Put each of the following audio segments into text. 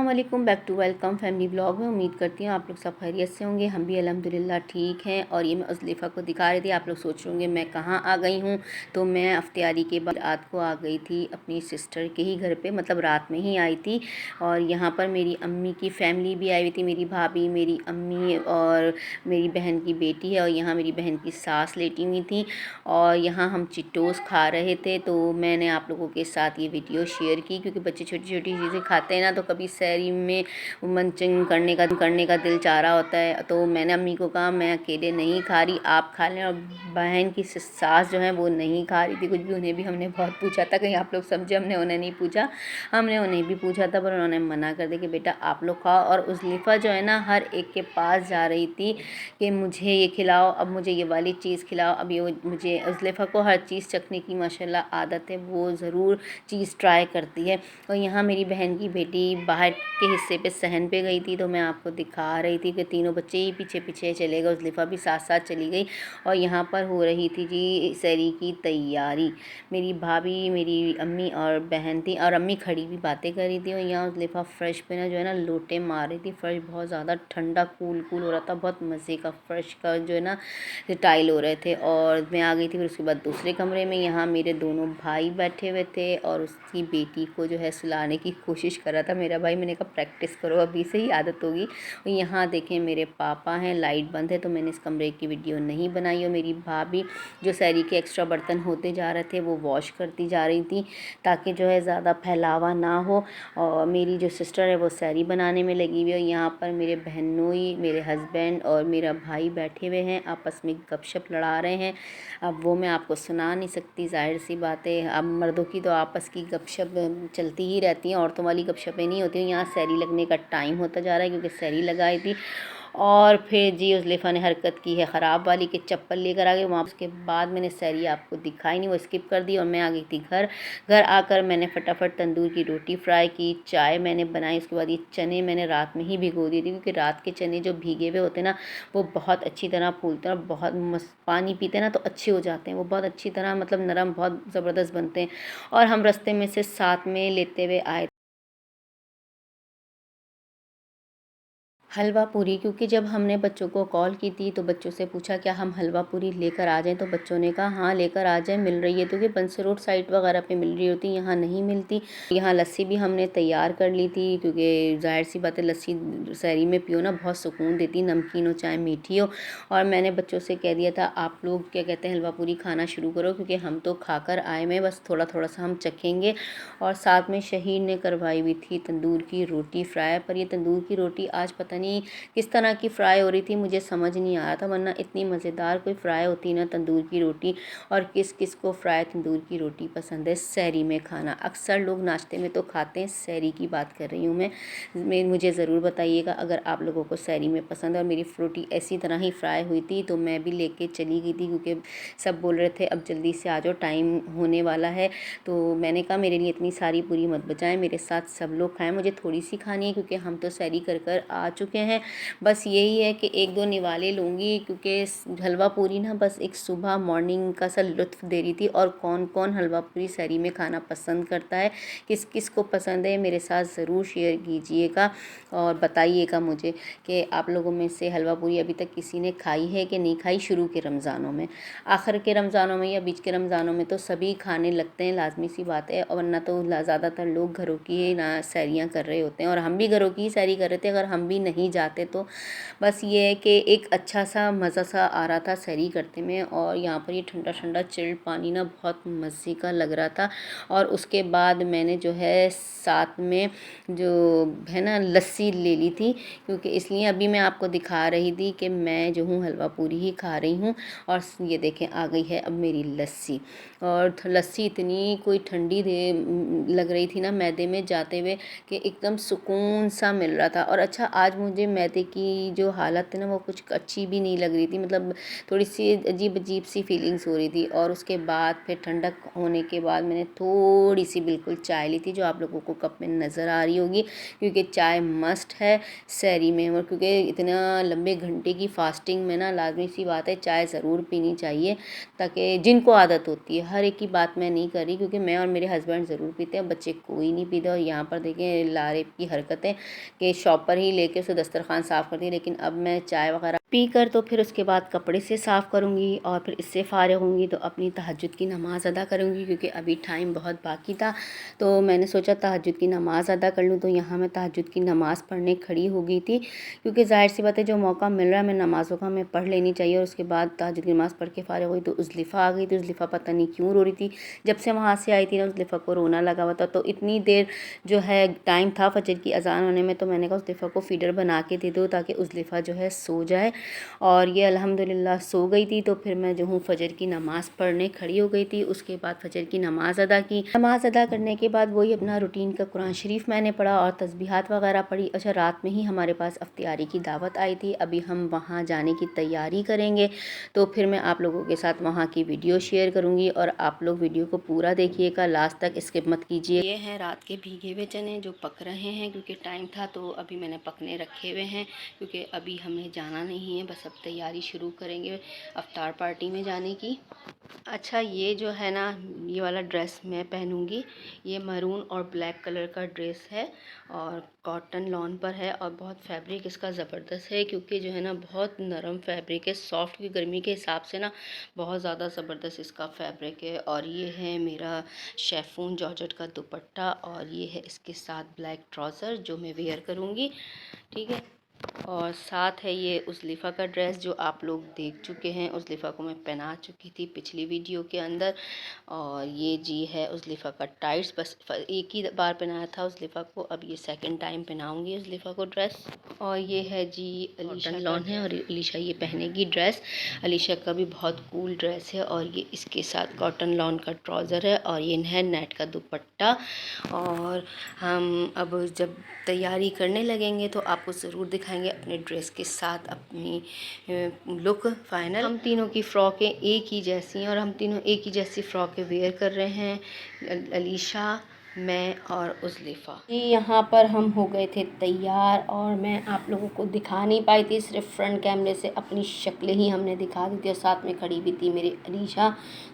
अस्सलाम वालेकुम, back to welcome family blog में। उम्मीद करती हूँ आप लोग सब खैरियत से होंगे। हम भी अल्हम्दुलिल्लाह ठीक हैं। और ये मैं उज़लेफ़ा को दिखा रही थी। आप लोग सोच रहे होंगे मैं कहाँ आ गई हूँ। तो मैं इफ्तियारी के बाद रात को आ गई थी अपनी सिस्टर के ही घर पे, मतलब रात में ही आई थी। और यहाँ पर मेरी अम्मी की फ़ैमिली भी आई हुई थी, मेरी भाभी, मेरी अम्मी और मेरी बहन की बेटी है। और यहाँ मेरी बहन की सास लेटी हुई थी और यहाँ हम चिट्टोस खा रहे थे। तो मैंने आप लोगों के साथ ये वीडियो शेयर की क्योंकि बच्चे छोटी छोटी चीज़ें खाते हैं ना, तो कभी सहरी में मंचन करने का दिल चाह रहा होता है। तो मैंने अम्मी को कहा मैं अकेले नहीं खा रही, आप खा लें। और बहन की सास जो है वो नहीं खा रही थी कुछ भी। उन्हें भी हमने बहुत पूछा था, कहीं आप लोग समझे हमने उन्हें नहीं पूछा, हमने उन्हें भी पूछा था, पर उन्होंने मना कर दिया कि बेटा आप लोग खाओ। और उज़लेफ़ा जो है ना हर एक के पास जा रही थी कि मुझे ये खिलाओ, अब मुझे ये वाली चीज़ खिलाओ। अब ये मुझे उज़लेफ़ा को हर चीज़ चखने की माशाल्लाह आदत है, वो ज़रूर चीज़ ट्राई करती है। और यहाँ मेरी बहन की बेटी बाहर के हिस्से पे सहन पे गई थी, तो मैं आपको दिखा रही थी कि तीनों बच्चे ही पीछे पीछे चले गए, उज़लेफ़ा भी साथ साथ चली गई। और यहाँ पर हो रही थी जी सहरी की तैयारी। मेरी भाभी, मेरी अम्मी और बहन थी, और अम्मी खड़ी भी बातें कर रही थी। और यहाँ उज़लेफ़ा फ़र्श पे ना जो है ना लोटे मार रही थी। फ़र्श बहुत ज़्यादा ठंडा कूल हो रहा था, बहुत मज़े का फ़र्श का जो है ना टाइल हो रहे थे। और मैं आ गई थी फिर उसके बाद दूसरे कमरे में। यहाँ मेरे दोनों भाई बैठे हुए थे और उसकी बेटी को जो है सुलाने की कोशिश कर रहा था मेरा भाई। मैंने कहा प्रैक्टिस करो, अभी से ही आदत होगी। और यहाँ देखें मेरे पापा हैं, लाइट बंद है तो मैंने इस कमरे की वीडियो नहीं बनाई। और मेरी भाभी जो सहरी के एक्स्ट्रा बर्तन होते जा रहे थे वो वॉश करती जा रही थी ताकि जो है ज़्यादा फैलावा ना हो। और मेरी जो सिस्टर है वो सहरी बनाने में लगी हुई है। और यहाँ पर मेरे बहनोई, मेरे हस्बैंड और मेरा भाई बैठे हुए हैं, आपस में गपशप लड़ा रहे हैं। अब वो मैं आपको सुना नहीं सकती, ज़ाहिर सी बात है। अब मर्दों की तो आपस की गपशप चलती ही रहती हैं, औरतों वाली गपशपें नहीं होती। यहाँ सहरी लगने का टाइम होता जा रहा है क्योंकि सहरी लगाई थी। और फिर जी उज़लेफ़ा ने हरकत की है ख़राब वाली कि चप्पल लेकर आ गई वहाँ। उसके बाद मैंने सहरी आपको दिखाई नहीं, वो स्किप कर दी और मैं आ गई थी घर। घर आकर मैंने फटाफट तंदूर की रोटी फ्राई की, चाय मैंने बनाई। उसके बाद ये चने मैंने रात में ही भिगो दिए थे क्योंकि रात के चने जो भीगे हुए होते हैं ना वो बहुत अच्छी तरह फूलते हैं और बहुत मस्त पानी पीते हैं ना तो अच्छे हो जाते हैं। वो बहुत अच्छी तरह मतलब नरम बहुत ज़बरदस्त बनते हैं। और हम रास्ते में से साथ में लेते हुए आए हलवा पूरी, क्योंकि जब हमने बच्चों को कॉल की थी तो बच्चों से पूछा क्या हम हलवा पूरी लेकर आ जाएं, तो बच्चों ने कहा हाँ लेकर आ जाएं, मिल रही है। क्योंकि बंसी रोड साइड वगैरह पे मिल रही होती, यहाँ नहीं मिलती। यहाँ लस्सी भी हमने तैयार कर ली थी क्योंकि जाहिर सी बात है लस्सी सहरी में पियो ना बहुत सुकून देती, नमकीन हो चाहे मीठी हो। और मैंने बच्चों से कह दिया था आप लोग क्या कहते हैं हलवा पूरी खाना शुरू करो क्योंकि हम तो खाकर आए में बस थोड़ा थोड़ा सा हम चखेंगे। और साथ में शहीद ने करवाई हुई थी तंदूर की रोटी फ्राई। पर ये तंदूर की रोटी आज पता नहीं किस तरह की फ्राई हो रही थी, मुझे समझ नहीं आ रहा था, वरना इतनी मज़ेदार कोई फ्राई होती ना तंदूर की रोटी। और किस किस को फ्राई तंदूर की रोटी पसंद है सहरी में खाना। अक्सर लोग नाश्ते में तो खाते हैं, सहरी की बात कर रही हूँ मैं मुझे ज़रूर बताइएगा अगर आप लोगों को सहरी में पसंद है। और मेरी रोटी ऐसी तरह ही फ्राई हुई थी तो मैं भी लेके चली गई थी क्योंकि सब बोल रहे थे अब जल्दी से आ जाओ टाइम होने वाला है। तो मैंने कहा मेरे लिए इतनी सारी पूरी मत बचाएं, मेरे साथ सब लोग खाएं, मुझे थोड़ी सी खानी है क्योंकि हम तो सहरी कर आ चुके हैं। बस यही है कि एक दो निवाले लूँगी क्योंकि हलवा पूरी ना बस एक सुबह मॉर्निंग का सा लुत्फ़ दे रही थी। और कौन कौन हलवा पूरी सहरी में खाना पसंद करता है, किस किस को पसंद है, मेरे साथ ज़रूर शेयर कीजिएगा और बताइएगा मुझे कि आप लोगों में से हलवा पूरी अभी तक किसी ने खाई है कि नहीं खाई। शुरू के रमज़ानों में, आखिर के रमज़ानों में या बीच के रमज़ानों में तो सभी खाने लगते हैं, लाजमी सी बात है। और वरना तो ज़्यादातर लोग घरों की ही ना सहरियाँ कर रहे होते हैं और हम भी घरों की ही सहरी कर रहे थे। अगर हम भी नहीं जाते तो बस ये है कि एक अच्छा सा मज़ा सा आ रहा था सहरी करते में। और यहाँ पर ये ठंडा ठंडा चिल्ड पानी ना बहुत मज़े का लग रहा था। और उसके बाद मैंने जो है साथ में जो है ना लस्सी ले ली थी क्योंकि इसलिए अभी मैं आपको दिखा रही थी कि मैं जो हूँ हलवा पूरी ही खा रही हूँ। और ये देखें आ गई है अब मेरी लस्सी। और लस्सी इतनी कोई ठंडी लग रही थी ना मैदे में जाते हुए कि एकदम सुकून सा मिल रहा था। और अच्छा आज मुझे मैदे की जो हालत थी ना वो कुछ अच्छी भी नहीं लग रही थी, मतलब थोड़ी सी अजीब अजीब सी फीलिंग्स हो रही थी। और उसके बाद फिर ठंडक होने के बाद मैंने थोड़ी सी बिल्कुल चाय ली थी, जो आप लोगों को कप में नज़र आ रही होगी, क्योंकि चाय मस्ट है सहरी में। और क्योंकि इतना लंबे घंटे की फास्टिंग में ना लाजमी सी बात है चाय ज़रूर पीनी चाहिए, ताकि जिनको आदत होती है, हर एक की बात मैं नहीं कर रही, क्योंकि मैं और मेरे हस्बैंड ज़रूर पीते हैं, बच्चे कोई नहीं पीते। और यहाँ पर देखें लारेब की हरकतें कि शॉप पर ही लेके उसे दस्तरखान साफ़ कर दी। लेकिन अब मैं चाय वगैरह पी कर तो फिर उसके बाद कपड़े से साफ़ करूँगी और फिर इससे फ़ारिग होंगी तो अपनी तहज्जुद की नमाज़ अदा करूँगी, क्योंकि अभी टाइम बहुत बाकी था। तो मैंने सोचा तहज्जुद की नमाज़ अदा कर लूँ। तो यहाँ मैं तहज्जुद की नमाज़ पढ़ने खड़ी हो गई थी, क्योंकि ज़ाहिर सी बात है जो मौका मिल रहा है मैं नमाज़ों का मैं पढ़ लेनी चाहिए। और उसके बाद तहज्जुद की नमाज़ पढ़ के फ़ारिग हुई तो उज़लिफ़ा आ गई थी। उज़लिफ़ा पता नहीं क्यों रो रही थी, जब से वहाँ से आई थी ना उज़लिफ़ा को रोना लगा हुआ था। तो इतनी देर जो है टाइम था फजर की अज़ान होने में, तो मैंने कहा उज़लिफ़ा को फ़ीडर बना के दे दो ताकि उज़लिफ़ा जो है सो जाए। और ये अल्हम्दुलिल्लाह सो गई थी। तो फिर मैं जो हूँ फ़जर की नमाज़ पढ़ने खड़ी हो गई थी। उसके बाद फ़जर की नमाज़ अदा की। नमाज़ अदा करने के बाद वही अपना रूटीन का कुरान शरीफ मैंने पढ़ा और तस्बीहात वगैरह पढ़ी। अच्छा, रात में ही हमारे पास इफ्तियारी की दावत आई थी, अभी हम वहाँ जाने की तैयारी करेंगे, तो फिर मैं आप लोगों के साथ वहाँ की वीडियो शेयर करूँगी और आप लोग वीडियो को पूरा देखिएगा, लास्ट तक स्किप मत कीजिए। ये हैं रात के भीगे हुए चने जो पक रहे हैं, क्योंकि टाइम था तो अभी मैंने पकने रखे हुए हैं, क्योंकि अभी हमें जाना नहीं है, बस अब तैयारी शुरू करेंगे अफ्तार पार्टी में जाने की। अच्छा, ये जो है ना ये वाला ड्रेस मैं पहनूंगी, ये मरून और ब्लैक कलर का ड्रेस है और कॉटन लॉन पर है और बहुत फैब्रिक इसका ज़बरदस्त है, क्योंकि जो है ना बहुत नरम फैब्रिक है, सॉफ्ट की गर्मी के हिसाब से ना बहुत ज़्यादा ज़बरदस्त इसका फैब्रिक है। और ये है मेरा शेफून जॉर्जेट का दुपट्टा और ये है इसके साथ ब्लैक ट्राउज़र जो मैं वेयर करूँगी, ठीक है। और साथ है ये उज़लिफ़ा का ड्रेस जो आप लोग देख चुके हैं, उज़लिफ़ा को मैं पहना चुकी थी पिछली वीडियो के अंदर। और ये जी है उज़लिफ़ा का टाइट्स, बस एक ही बार पहनाया था उज़लिफ़ा को, अब ये सेकंड टाइम पहनाऊंगी उज़लिफ़ा को ड्रेस। और ये है जी अलीशा लॉन है और अलीशा ये पहनेगी ड्रेस। अलीशा का भी बहुत कूल ड्रेस है और ये इसके साथ कॉटन लॉन का ट्राउज़र है और ये है नेट का दुपट्टा। और हम अब जब तैयारी करने लगेंगे तो आपको ज़रूर दिखाएंगे अपने ड्रेस के साथ अपनी लुक फाइनल। हम तीनों की फ़्रॉकें एक ही जैसी हैं और हम तीनों एक ही जैसी फ़्रॉकें वेयर कर रहे हैं, अलीशा, मैं और उज़लिफ़ा। जी, यहाँ पर हम हो गए थे तैयार और मैं आप लोगों को दिखा नहीं पाई थी, सिर्फ फ्रंट कैमरे से अपनी शक्लें ही हमने दिखा दी थी और साथ में खड़ी भी थी मेरी अलीशा।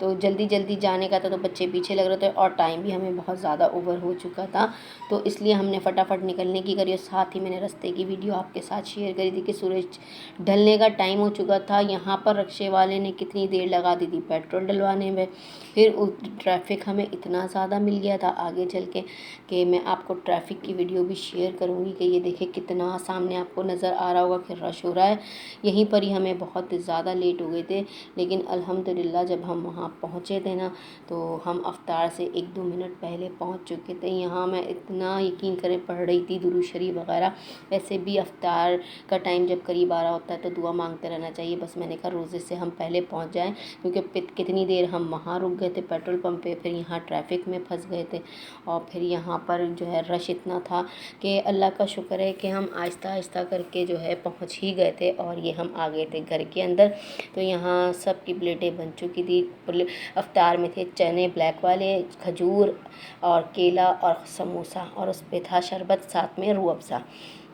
तो जल्दी जल्दी जाने का था तो बच्चे पीछे लग रहे थे और टाइम भी हमें बहुत ज़्यादा ओवर हो चुका था, तो इसलिए हमने फटाफट निकलने की करी। और साथ ही मैंने रास्ते की वीडियो आपके साथ शेयर करी थी कि सूरज ढलने का टाइम हो चुका था। यहाँ पर रिक्शे वाले ने कितनी देर लगा दी थी पेट्रोल डलवाने में, फिर ट्रैफिक हमें इतना ज़्यादा मिल गया था आगे चल के कि मैं आपको ट्रैफिक की वीडियो भी शेयर करूँगी कि ये देखिए कितना सामने आपको नज़र आ रहा होगा कि रश हो रहा है। यहीं पर ही हमें बहुत ज़्यादा लेट हो गए थे, लेकिन अल्हम्दुलिल्लाह जब हम वहाँ पहुँचे थे ना तो हम अफ्तार से 1-2 मिनट पहले पहुँच चुके थे। यहाँ मैं इतना यकीन करें पढ़ रही थी दुरूद शरीफ वगैरह। वैसे भी अफ्तार का टाइम जब करीब आ रहा होता है तो दुआ मांगते रहना चाहिए, बस मैंने कहा रोज़े से हम पहले पहुँच जाएँ, क्योंकि कितनी देर हम वहाँ रुक गए थे पेट्रोल पंप पे, फिर यहाँ ट्रैफिक में फंस गए थे और फिर यहाँ पर जो है रश इतना था कि अल्लाह का शुक्र है कि हम आहिस्ता आहिस्ता करके जो है पहुँच ही गए थे और ये हम आ गए थे घर के अंदर। तो यहाँ सब की प्लेटें बन चुकी थी। अफ्तार में थे चने ब्लैक वाले, खजूर और केला और समोसा और उस पर था शरबत, साथ में रूह अफ़ज़ा।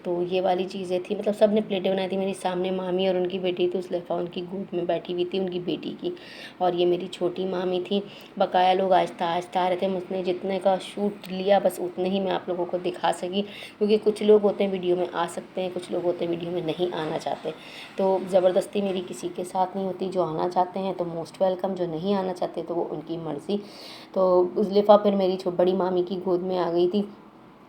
तो ये वाली चीज़ें थी, मतलब सब ने प्लेटें बनाई थी। मेरी सामने मामी और उनकी बेटी थी उज़लिफ़ा, उनकी गोद में बैठी हुई थी उनकी बेटी की, और ये मेरी छोटी मामी थी। बकाया लोग आहिस्ता आहिस्ता आ रहे थे, मुझने जितने का शूट लिया बस उतने ही मैं आप लोगों को दिखा सकी, क्योंकि कुछ लोग होते हैं वीडियो में आ सकते हैं, कुछ लोग होते हैं वीडियो में नहीं आना चाहते। तो ज़बरदस्ती मेरी किसी के साथ नहीं होती, जो आना चाहते हैं तो मोस्ट वेलकम, जो नहीं आना चाहते तो वो उनकी मर्ज़ी। तो उज़लिफ़ा फिर मेरी बड़ी मामी की गोद में आ गई थी।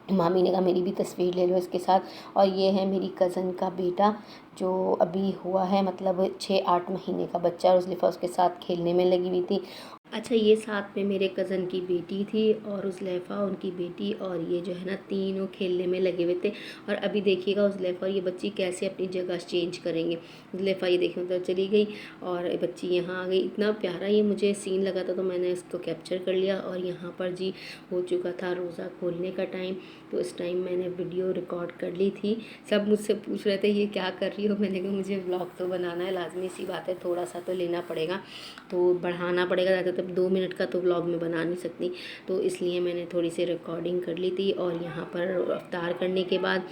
मामी ने कहा मेरी भी तस्वीर ले लो इसके साथ। और ये है मेरी कज़न का बेटा जो अभी हुआ है, मतलब 6-8 महीने का बच्चा, और ज़ुलेफ़ा उसके साथ खेलने में लगी हुई थी। अच्छा, ये साथ में मेरे कज़न की बेटी थी और ज़ुलेफ़ा उनकी बेटी, और ये जो है ना तीनों खेलने में लगे हुए थे। और अभी देखिएगा ज़ुलेफ़ा और ये बच्ची कैसे अपनी जगह चेंज करेंगे। ज़ुलेफ़ा ये देखिए उधर चली गई और बच्ची यहाँ आ गई। इतना प्यारा ये मुझे सीन लगा था, तो मैंने इसको कैप्चर कर लिया। और यहाँ पर जी हो चुका था रोज़ा खोलने का टाइम, तो इस टाइम मैंने वीडियो रिकॉर्ड कर ली थी। सब मुझसे पूछ रहे थे ये क्या कर रही हो, मैंने कहा मुझे व्लॉग तो बनाना है, लाज़मी सी बात है, थोड़ा सा तो लेना पड़ेगा, तो बढ़ाना पड़ेगा। ज़्यादा तब 2 मिनट का तो व्लॉग में बना नहीं सकती, तो इसलिए मैंने थोड़ी सी रिकॉर्डिंग कर ली थी। और यहाँ पर अफ्तार करने के बाद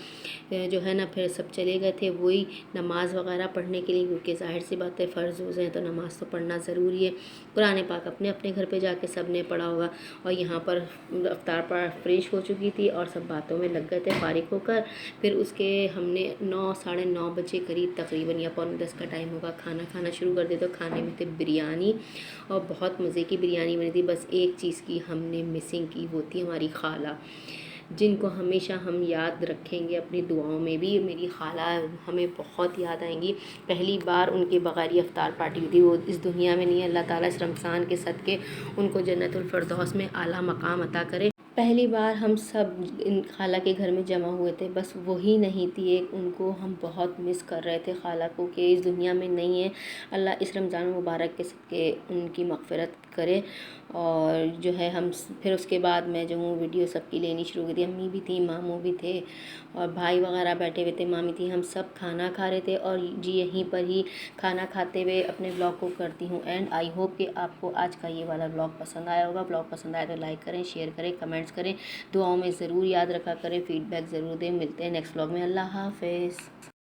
जो है ना फिर सब चले गए थे वही नमाज़ वगैरह पढ़ने के लिए, क्योंकि ज़ाहिर सी बात है फ़र्ज़ रोज़े हैं तो नमाज़ तो पढ़ना ज़रूरी है। कुरान पाक अपने अपने घर पे जाके सब ने पढ़ा होगा। और यहाँ पर अफ्तार पर फ्रेश हो चुकी थी और सब बातों में लग गए थे फारिग होकर। फिर उसके हमने 9 साढ़े 9 बजे करीब तकरीबन, या पौने 10 का टाइम होगा, खाना खाना शुरू कर दिया। तो खाने में थे बिरयानी, और बहुत मज़े की बिरयानी बनी थी। बस एक चीज़ की हमने मिसिंग की, वो थी हमारी खाला, जिनको हमेशा हम याद रखेंगे अपनी दुआओं में भी। मेरी खाला हमें बहुत याद आएंगी। पहली बार उनके बगैर ही अफ्तार पार्टी हुई थी, वो इस दुनिया में नहीं है। अल्लाह ताला इस रमज़ान के सदक़े उनको जन्नतुल फ़िरदौस में आला मकाम अता करे। पहली बार हम सब इन खाला के घर में जमा हुए थे, बस वही नहीं थी एक, उनको हम बहुत मिस कर रहे थे खाला को, कि इस दुनिया में नहीं है। अल्लाह इस रमज़ान मुबारक के सदक़े उनकी मग़फ़िरत करे। और जो है हम फिर उसके बाद मैं जो हूँ वीडियो सबकी लेनी शुरू की थी। अम्मी भी थी, मामू भी थे, और भाई वगैरह बैठे हुए थे, मामी थी, हम सब खाना खा रहे थे। और जी यहीं पर ही खाना खाते हुए अपने ब्लॉग को करती हूँ एंड। आई होप कि आपको आज का ये वाला ब्लॉग पसंद आया होगा। ब्लॉग पसंद आया तो लाइक करें, शेयर करें, कमेंट्स करें, दुआओं में ज़रूर याद रखा करें, फीडबैक ज़रूर दें। मिलते हैं नेक्स्ट ब्लॉग में। अल्लाह हाफ़िज़।